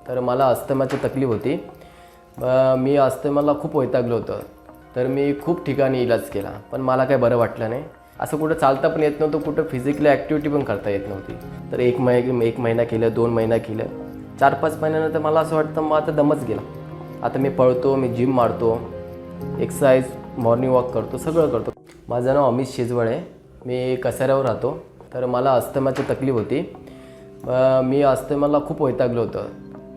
तर मला अस्थमाची तकलीफ होती. मी अस्थमाला खूप वैतागलो होतो. तर मी खूप ठिकाणी इलाज केला, पण मला काही बरं वाटलं नाही. असं कुठं चालता पण येत नव्हतं, कुठं फिजिकली ॲक्टिव्हिटी पण करता येत नव्हती. तर एक महिना केलं, 2 महिना केलं, 4-5 महिन्यानंतर मला असं वाटतं मग आता दमच गेला. आता मी पळतो, मी जिम मारतो, एक्सरसाइज, मॉर्निंग वॉक करतो, सगळं करतो. माझं नाव अमित शेजवळ आहे. मी कसाऱ्यावर राहतो. तर मला अस्थमाची तकलीफ होती. मी अस्थमाला खूप वैतागलो होतो.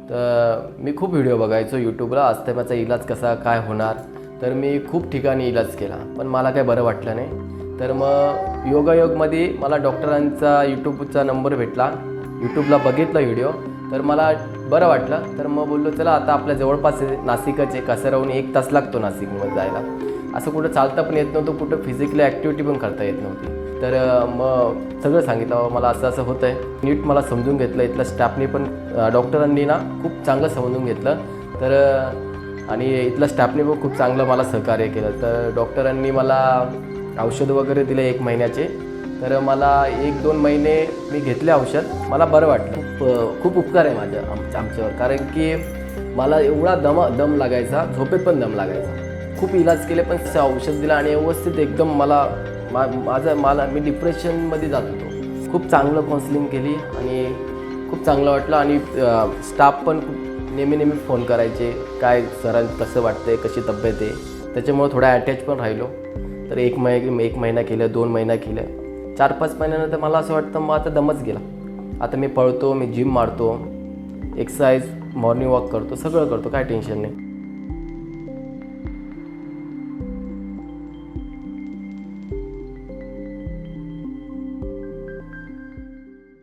तर मी खूप व्हिडिओ बघायचो यूट्यूबला, अस्थमाचा इलाज कसा काय होणार. तर मी खूप ठिकाणी इलाज केला, पण मला काही बरं वाटलं नाही. तर मग योगायोगमध्ये मला डॉक्टरांचा यूट्यूबचा नंबर भेटला. यूट्यूबला बघितला व्हिडिओ, तर मला बरं वाटलं. तर मग बोललो चला आता आपल्या जवळपास नाशिकच आहे, कसाऱ्याहून 1 तास लागतो नाशिकमध्ये जायला. असं कुठं चालता पण येत नव्हतं, कुठं फिजिकली ॲक्टिव्हिटी पण करता येत नव्हती. तर मग सगळं सांगितलं, मला असं असं होतं आहे. नीट मला समजून घेतलं. इथल्या स्टाफने पण, डॉक्टरांनी ना खूप चांगलं समजून घेतलं. तर आणि इथल्या स्टाफने पण खूप चांगलं मला सहकार्य केलं. तर डॉक्टरांनी मला औषध वगैरे दिले 1 महिन्याचे. तर मला 1-2 महिने मी घेतले औषध. मला बरं वाटलं. खूप उपकार आहे आमच्यावर, कारण की मला एवढा दम लागायचा, झोपेत पण दम लागायचा. खूप इलाज केले, पण औषध दिलं आणि व्यवस्थित एकदम मी डिप्रेशनमध्ये जात होतो. खूप चांगलं काउन्सिलिंग केली आणि खूप चांगलं वाटलं. आणि स्टाफ पण नेहमी फोन करायचे, काय सरांना कसं वाटतंय, कशी तब्येत आहे. त्याच्यामुळे थोडा अटॅच पण राहिलो. तर एक महिना केलं, 2 महिना केलं, 4-5 महिन्यानंतर मला असं वाटतं मग आता दमच गेला. आता मी पळतो, मी जिम मारतो, एक्सरसाइज, मॉर्निंग वॉक करतो, सगळं करतो, काय टेन्शन नाही.